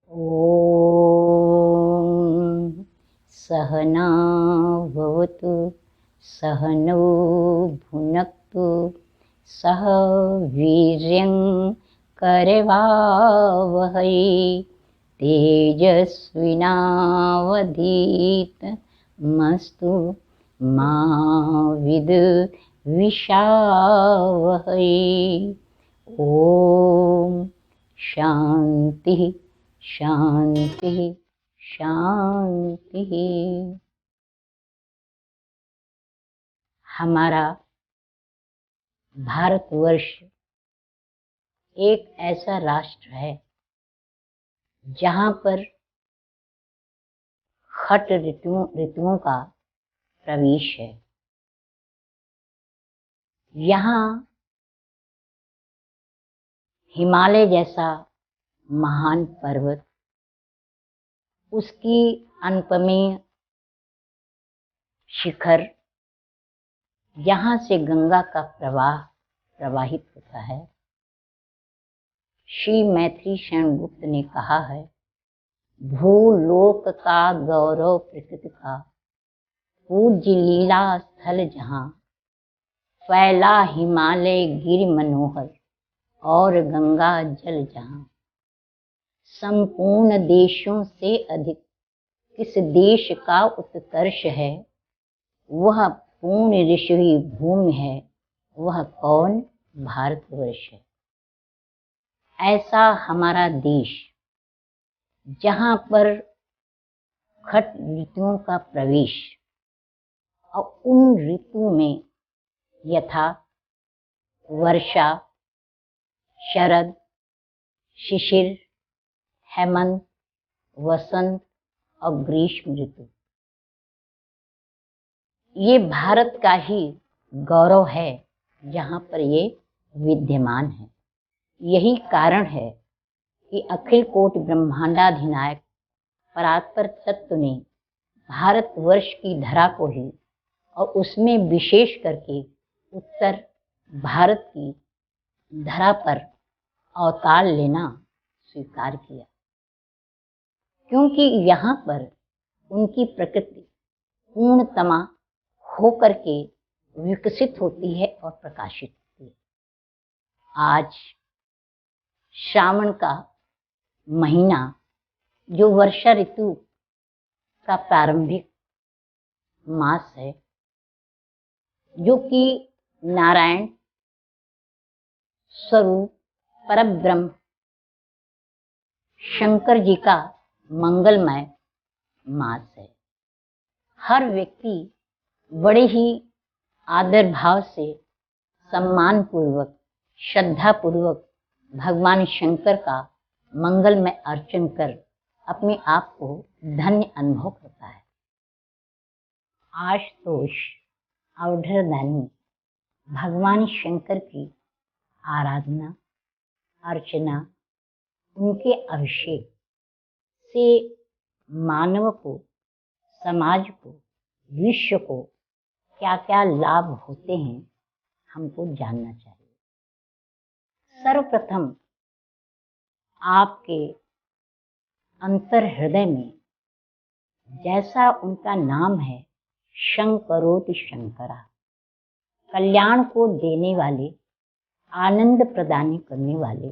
ॐ सहना भवतु सहनौ भुनक्तु सह वीर्यं करवावहै तेजस्विनावधीतमस्तु मा विद्विषावहै। ॐ शांति शांति शांति। हमारा भारतवर्ष एक ऐसा राष्ट्र है जहाँ पर खट ऋतुओं का प्रवेश है। यहाँ हिमालय जैसा महान पर्वत, उसकी अनुपमेय शिखर, यहाँ से गंगा का प्रवाह प्रवाहित होता है। श्री मैथिली शरण गुप्त ने कहा है, भूलोक का गौरव प्रकृति का, पूज्य लीला स्थल जहाँ, फैला हिमालय गिर मनोहर और गंगा जल जहाँ। संपूर्ण देशों से अधिक किस देश का उत्कर्ष है, वह पूर्ण ऋषि भूमि है, वह कौन? भारतवर्ष है। ऐसा हमारा देश जहाँ पर खट ऋतुओं का प्रवेश, और उन ऋतु में यथा वर्षा, शरद, शिशिर, हेमंत, वसंत और ग्रीष्म ऋतु, ये भारत का ही गौरव है जहाँ पर ये विद्यमान है। यही कारण है कि अखिल कोटि ब्रह्मांडाधिनायक परात्पर तत्व ने भारतवर्ष की धरा को ही, और उसमें विशेष करके उत्तर भारत की धरा पर अवतार लेना स्वीकार किया, क्योंकि यहाँ पर उनकी प्रकृति पूर्णतमा होकर के विकसित होती है और प्रकाशित होती है। आज श्रावण का महीना, जो वर्षा ऋतु का प्रारंभिक मास है, जो कि नारायण स्वरूप परब्रह्म शंकर जी का मंगलमय मास है। हर व्यक्ति बड़े ही आदर भाव से, सम्मान पूर्वक, श्रद्धा पूर्वक भगवान शंकर का मंगलमय अर्चन कर अपने आप को धन्य अनुभव करता है। आशुतोष अवधरदानी भगवान शंकर की आराधना, अर्चना, उनके अभिषेक से मानव को, समाज को, विश्व को क्या क्या लाभ होते हैं, हमको जानना चाहिए। सर्वप्रथम आपके अंतर हृदय में, जैसा उनका नाम है, शंकरोति शंकरा, कल्याण को देने वाले, आनंद प्रदान करने वाले,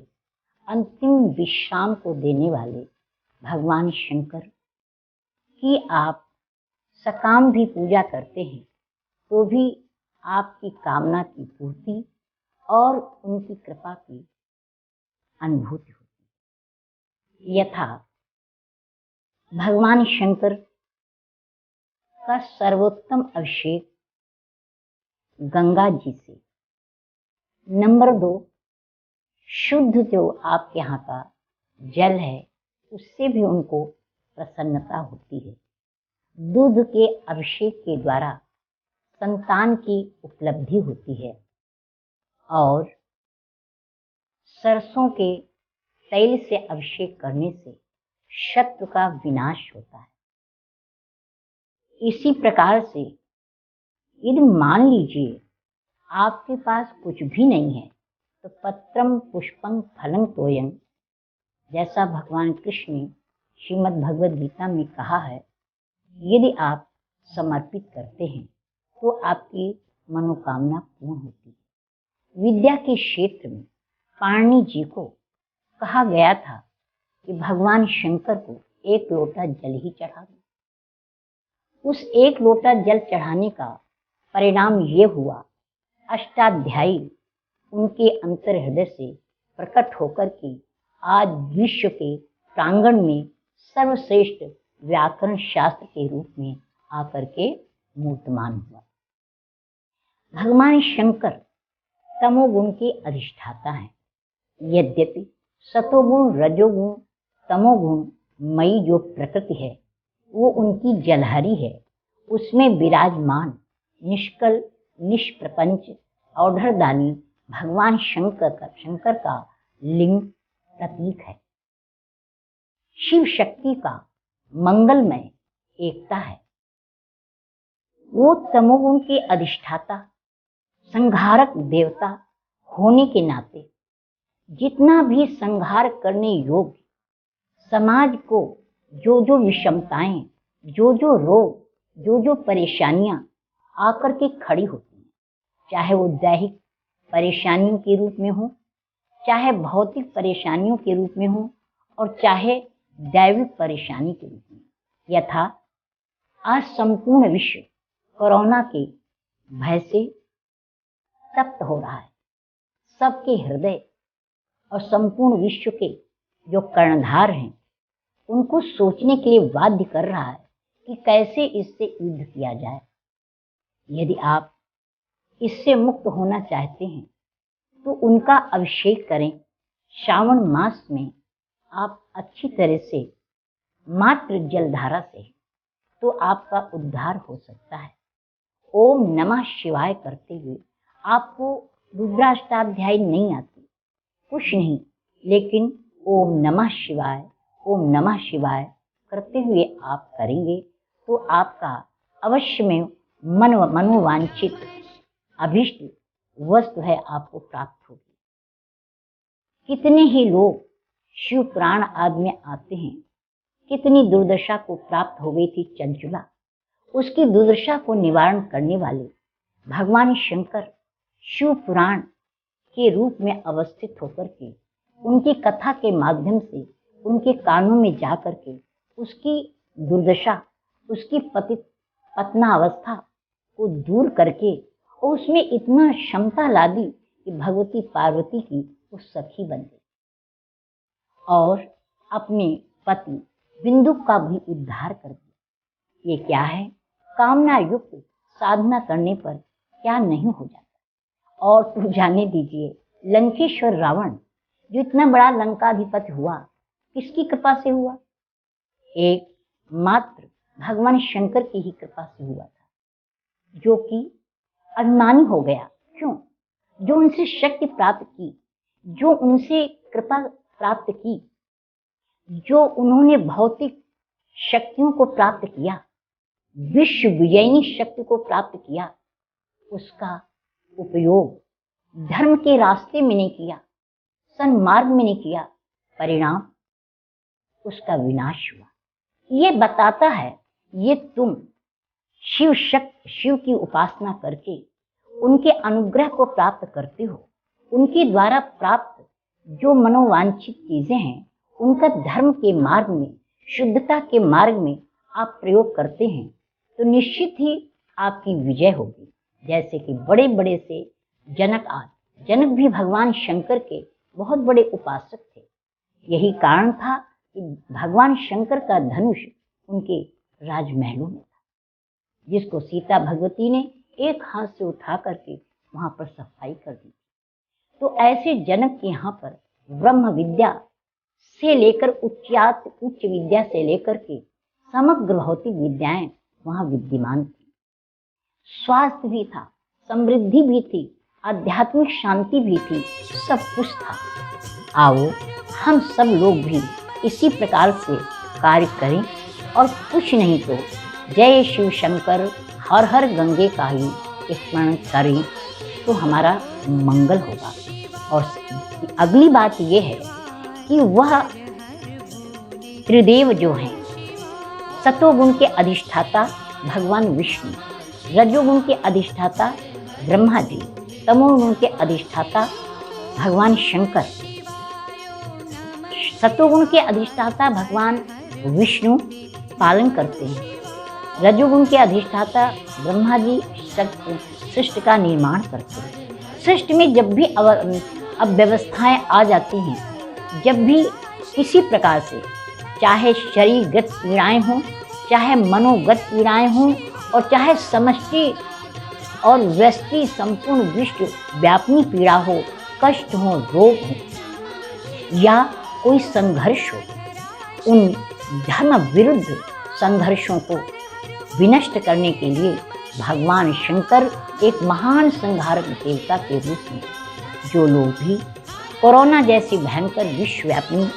अंतिम विश्राम को देने वाले भगवान शंकर की आप सकाम भी पूजा करते हैं तो भी आपकी कामना की पूर्ति और उनकी कृपा की अनुभूति होती है। यथा भगवान शंकर का सर्वोत्तम अभिषेक गंगा जी से। नंबर 2, शुद्ध जो आपके यहाँ का जल है, उससे भी उनको प्रसन्नता होती है। दूध के अभिषेक के द्वारा संतान की उपलब्धि होती है, और सरसों के तेल से अभिषेक करने से शत्रु का विनाश होता है। इसी प्रकार से यदि मान लीजिए आपके पास कुछ भी नहीं है, तो पत्रम पुष्पं फलं तोयं, जैसा भगवान कृष्ण ने श्रीमद् भगवद गीता में कहा है, यदि आप समर्पित करते हैं तो आपकी मनोकामना पूर्ण होती है। विद्या के क्षेत्र में पाणिनि जी को कहा गया था कि भगवान शंकर को एक लोटा जल ही चढ़ा दो। उस एक लोटा जल चढ़ाने का परिणाम ये हुआ, अष्टाध्यायी उनके अंतर हृदय से प्रकट होकर के आज विश्व के प्रांगण में सर्वश्रेष्ठ व्याकरण शास्त्र के रूप में आकर के मूर्तमान हुआ। भगवान शंकर तमोगुण के अधिष्ठाता हैं। यद्यपि सतोगुण, रजोगुण, तमोगुण मई जो प्रकृति है वो उनकी जलहरी है, उसमें विराजमान निष्कल निष्प्रपंच औढ़रदानी भगवान शंकर का लिंग प्रतीक है। शिव शक्ति का मंगलमय एकता है। वो तमोगुण के अधिष्ठाता संहारक देवता होने के नाते जितना भी संहार करने योग्य समाज को जो विषमताएं, जो रोग, जो परेशानियां आकर के खड़ी होती हैं, चाहे वो दैहिक परेशानियों के रूप में हो, चाहे भौतिक परेशानियों के रूप में हो, और चाहे दैविक परेशानी के रूप में। यथा आज संपूर्ण विश्व कोरोना के भय से तप्त हो रहा है। सबके हृदय और संपूर्ण विश्व के जो कर्णधार हैं उनको सोचने के लिए बाध्य कर रहा है कि कैसे इससे युद्ध किया जाए। यदि आप इससे मुक्त होना चाहते हैं तो उनका अभिषेक करें। श्रावण मास में आप अच्छी तरह से मात्र जलधारा से तो आपका उद्धार हो सकता है। ओम नमः शिवाय करते हुए आपको रुद्राष्टाध्यायी नहीं आती, कुछ नहीं, लेकिन ओम नमः शिवाय, ओम नमः शिवाय करते हुए आप करेंगे तो आपका अवश्य में मनोवांछित अभिष्ट वस्तु है आपको प्राप्त होगी। कितने ही लोग शिव पुराण आदि में आते हैं। कितनी दुर्दशा को प्राप्त हो गई थी चंचुला, उसकी दुर्दशा को निवारण करने वाले भगवान शंकर शिव पुराण के रूप में अवस्थित होकर के उनकी कथा के माध्यम से उनके कानों में जा कर के उसकी दुर्दशा, उसकी पतना अवस्था को दूर करके और उसमें इतना क्षमता ला दी कि भगवती पार्वती की वो सखी बन गई और अपने पति बिंदु का भी उद्धार कर दिया। ये क्या है? कामना युक्त साधना करने पर क्या नहीं हो जाता। और तो जाने दीजिए, लंकेश्वर रावण जो इतना बड़ा लंकाधिपति हुआ, किसकी कृपा से हुआ? एक मात्र भगवान शंकर की ही कृपा से हुआ था, जो कि अभिमानी हो गया। क्यों? जो उनसे शक्ति प्राप्त की, जो उनसे कृपा प्राप्त की, जो उन्होंने भौतिक शक्तियों को प्राप्त किया, विश्व विजयिनी शक्ति को प्राप्त किया, उसका उपयोग धर्म के रास्ते में नहीं किया, सन्मार्ग में नहीं किया, परिणाम उसका विनाश हुआ। ये बताता है, ये तुम शिव की उपासना करके उनके अनुग्रह को प्राप्त करते हो, उनके द्वारा प्राप्त जो मनोवांछित चीजें हैं उनका धर्म के मार्ग में, शुद्धता के मार्ग में आप प्रयोग करते हैं तो निश्चित ही आपकी विजय होगी। जैसे कि बड़े बड़े से जनक भी भगवान शंकर के बहुत बड़े उपासक थे। यही कारण था कि भगवान शंकर का धनुष उनके राजमहलों में था, जिसको सीता भगवती ने एक हाथ से उठा करके वहां पर सफाई कर दी। तो ऐसे जनक के यहाँ पर ब्रह्म विद्या से लेकर उच्च विद्या से लेकर के समग्र भौतिक विद्याएं वहां विद्यमान थी। स्वास्थ्य भी था, समृद्धि भी थी, आध्यात्मिक शांति भी थी, सब कुछ था। आओ हम सब लोग भी इसी प्रकार से कार्य करें और कुछ नहीं तो जय शिव शंकर हर हर गंगे का ही स्मरण करें तो हमारा मंगल होगा। और अगली बात यह है कि वह त्रिदेव जो हैं, सतोगुण के अधिष्ठाता भगवान विष्णु, रजोगुण के अधिष्ठाता ब्रह्मा जी, तमोगुण के अधिष्ठाता भगवान शंकर, सतोगुण के अधिष्ठाता भगवान विष्णु पालन करते हैं, रजोगुण के अधिष्ठाता ब्रह्मा जी सृष्टि का निर्माण करते हैं। सृष्टि में जब भी अव्यवस्थाएं आ जाती हैं, जब भी किसी प्रकार से चाहे शरीरगत पीड़ाएं हों, चाहे मनोगत पीड़ाएं हों, और चाहे समष्टि और व्यष्टि संपूर्ण विश्व व्यापनी पीड़ा हो, कष्ट हो, रोग हो या कोई संघर्ष हो, उन धर्म विरुद्ध संघर्षों को विनष्ट करने के लिए भगवान शंकर एक महान संहारक देवता के रूप में, जो लोग भी कोरोना जैसी भयंकर विश्वव्यापी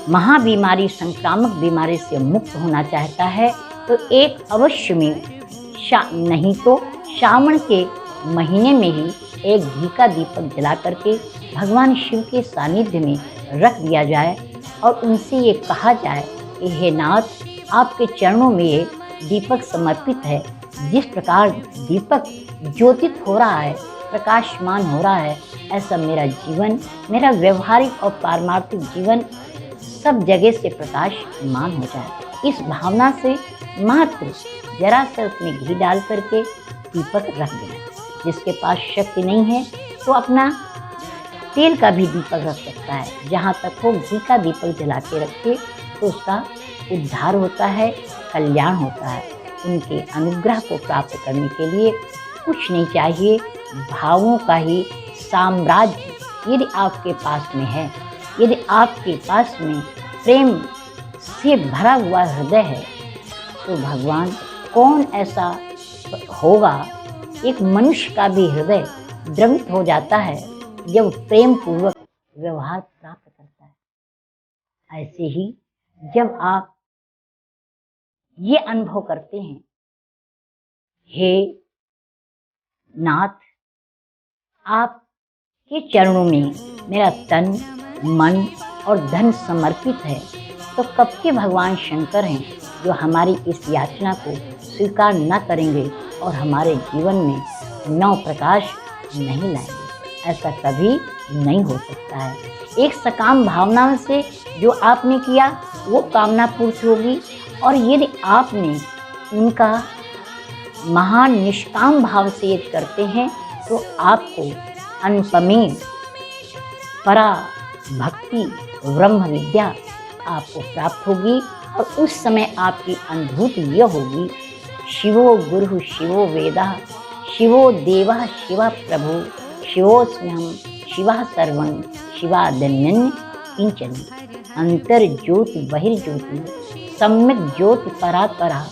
महाबीमारी, संक्रामक बीमारी से मुक्त होना चाहता है, तो एक अवश्य में नहीं तो श्रावण के महीने में ही एक घी का दीपक जला करके भगवान शिव के सानिध्य में रख दिया जाए और उनसे ये कहा जाए कि हे नाथ, आपके चरणों में ये दीपक समर्पित है। जिस प्रकार दीपक ज्योतित हो रहा है, प्रकाशमान हो रहा है, ऐसा मेरा जीवन, मेरा व्यवहारिक और पारमार्थिक जीवन सब जगह से प्रकाशमान हो जाए। इस भावना से मात्र जरा सा उसमें घी डाल करके दीपक रख देना। जिसके पास शक्ति नहीं है तो अपना तेल का भी दीपक रख सकता है। जहाँ तक हो घी का दीपक जला के रखे तो उसका उद्धार होता है, कल्याण होता है। उनके अनुग्रह को प्राप्त करने के लिए कुछ नहीं चाहिए, भावों का ही साम्राज्य यदि आपके पास में है, यदि आपके पास में प्रेम से भरा हुआ हृदय है, तो भगवान कौन ऐसा होगा। एक मनुष्य का भी हृदय द्रवित हो जाता है जब प्रेम पूर्वक व्यवहार प्राप्त करता है। ऐसे ही जब आप ये अनुभव करते हैं, हे नाथ, आपके चरणों में मेरा तन, मन और धन समर्पित है, तो कब के भगवान शंकर हैं जो हमारी इस याचना को स्वीकार न करेंगे और हमारे जीवन में नव प्रकाश नहीं लाएंगे। ऐसा कभी नहीं हो सकता है। एक सकाम भावना से जो आपने किया वो कामना पूर्ति होगी, और यदि आपने उनका महान निष्काम भाव से यदि करते हैं तो आपको अनुपमेय परा भक्ति ब्रह्म विद्या आपको प्राप्त होगी। और उस समय आपकी अनुभूति यह होगी, शिवो गुरु शिवो वेदा शिवो देवा शिवा प्रभु शिवोऽस्म्यहं शिवा सर्वं शिवादन्यन्य किंचन। अंतर ज्योति बहिर्ज्योति सम्यक ज्योति परात्परा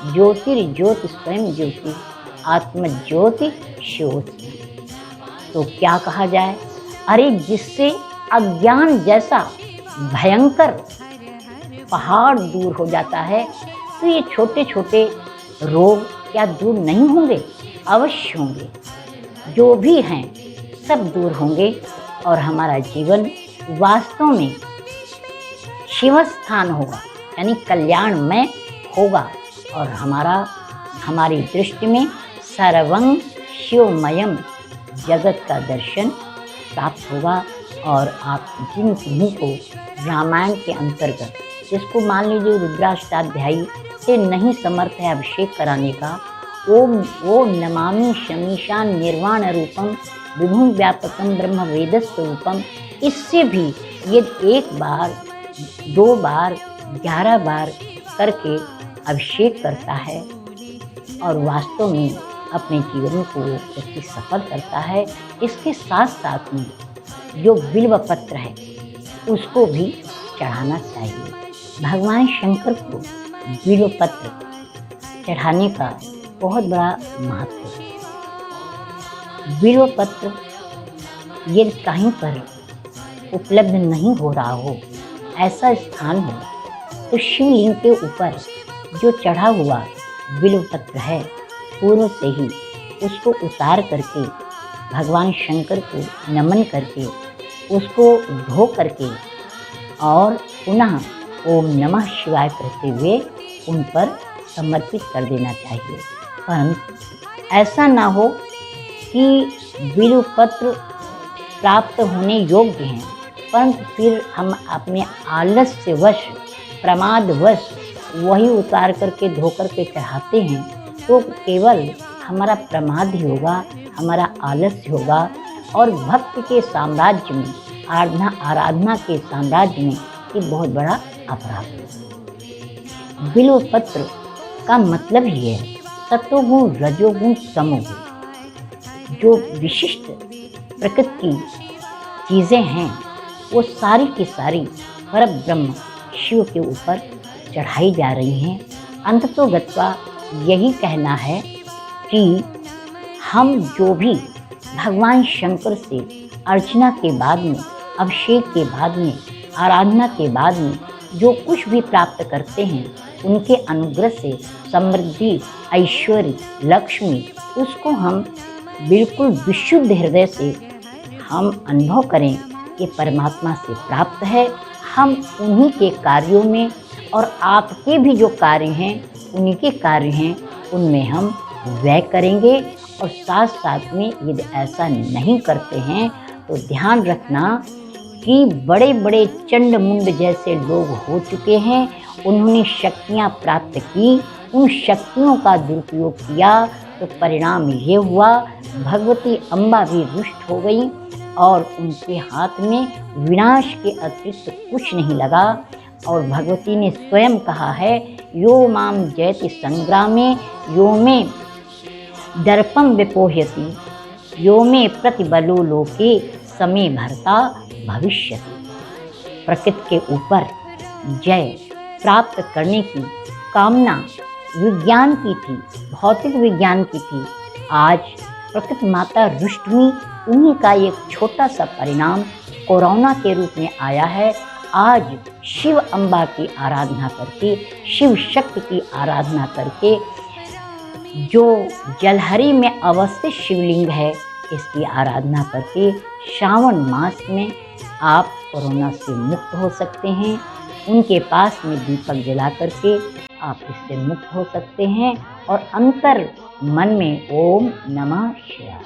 ज्योतिर्ज्योति स्वयं ज्योति आत्मज्योति शिवोऽस्मि। तो क्या कहा जाए, अरे जिससे अज्ञान जैसा भयंकर पहाड़ दूर हो जाता है, तो ये छोटे छोटे रोग क्या दूर नहीं होंगे? अवश्य होंगे। जो भी हैं सब दूर होंगे और हमारा जीवन वास्तव में शिवस्थान होगा, यानी कल्याणमय होगा। और हमारी दृष्टि में सर्वं शिवमयम जगत का दर्शन प्राप्त होगा। और आप जिन किन्हीं को रामायण के अंतर्गत, जिसको मान लीजिए रुद्राष्टाध्यायी से नहीं समर्थ है अभिषेक कराने का, वो नमामि शमीशान निर्वाण रूपम विभुं व्यापकम ब्रह्म वेद स्वरूपम, इससे भी यदि 1 बार 2 बार 11 बार करके अभिषेक करता है और वास्तव में अपने जीवन को व्यक्ति सफल करता है, इसके साथ साथ में जो बिल्व पत्र है उसको भी चढ़ाना चाहिए। भगवान शंकर को बिल्व पत्र चढ़ाने का बहुत बड़ा महत्व है। बिल्व पत्र यदि कहीं पर उपलब्ध नहीं हो रहा हो, ऐसा स्थान हो, तो शिवलिंग के ऊपर जो चढ़ा हुआ बिल्व पत्र है, पूर्व से ही उसको उतार करके भगवान शंकर को नमन करके उसको धो करके और पुनः ओम नमः शिवाय कहते हुए उन पर समर्पित कर देना चाहिए। परंतु ऐसा ना हो कि बिल्व पत्र प्राप्त होने योग्य हैं, परंतु फिर हम अपने आलस्यवश, प्रमादवश वही उतार करके धो करके चढ़ाते हैं, तो केवल हमारा प्रमाद ही होगा, हमारा आलस्य होगा। और भक्त के साम्राज्य में, आराधना के साम्राज्य में ये बहुत बड़ा अपराध है। बिल्व पत्र का मतलब ही है सतोगुण, रजोगुण, तमोगुण। जो विशिष्ट प्रकृति की चीज़ें हैं वो सारी की सारी परब्रह्म शिव के ऊपर चढ़ाई जा रही हैं। अंततोगत्वा यही कहना है कि हम जो भी भगवान शंकर से अर्चना के बाद में, अभिषेक के बाद में, आराधना के बाद में जो कुछ भी प्राप्त करते हैं, उनके अनुग्रह से समृद्धि, ऐश्वर्य, लक्ष्मी, उसको हम बिल्कुल विशुद्ध हृदय से हम अनुभव करें कि परमात्मा से प्राप्त है। हम उन्हीं के कार्यों में, और आपके भी जो कार्य हैं, उन्हीं के कार्य हैं, उनमें हम व्यय करेंगे। और साथ साथ में यदि ऐसा नहीं करते हैं तो ध्यान रखना कि बड़े बड़े चंड मुंड जैसे लोग हो चुके हैं, उन्होंने शक्तियाँ प्राप्त की, उन शक्तियों का दुरुपयोग किया, तो परिणाम ये हुआ भगवती अम्बा भी रुष्ट हो गई और उनके हाथ में विनाश के अतिरिक्त कुछ नहीं लगा। और भगवती ने स्वयं कहा है, यो माम जयति संग्रामे यो मे दर्पम विपोह्यति यो मे प्रतिबलो लोके समय भरता भविष्यति। प्रकृति के ऊपर जय प्राप्त करने की कामना विज्ञान की थी, भौतिक विज्ञान की थी। आज प्रकृति माता रुष्ट हुई, उन्हीं का एक छोटा सा परिणाम कोरोना के रूप में आया है। आज शिव अम्बा की आराधना करके, शिव शक्ति की आराधना करके, जो जलहरी में अवस्थित शिवलिंग है, इसकी आराधना करके श्रावण मास में आप कोरोना से मुक्त हो सकते हैं। उनके पास में दीपक जला करके आप इससे मुक्त हो सकते हैं। और अंतर मन में ओम नमः शिवाय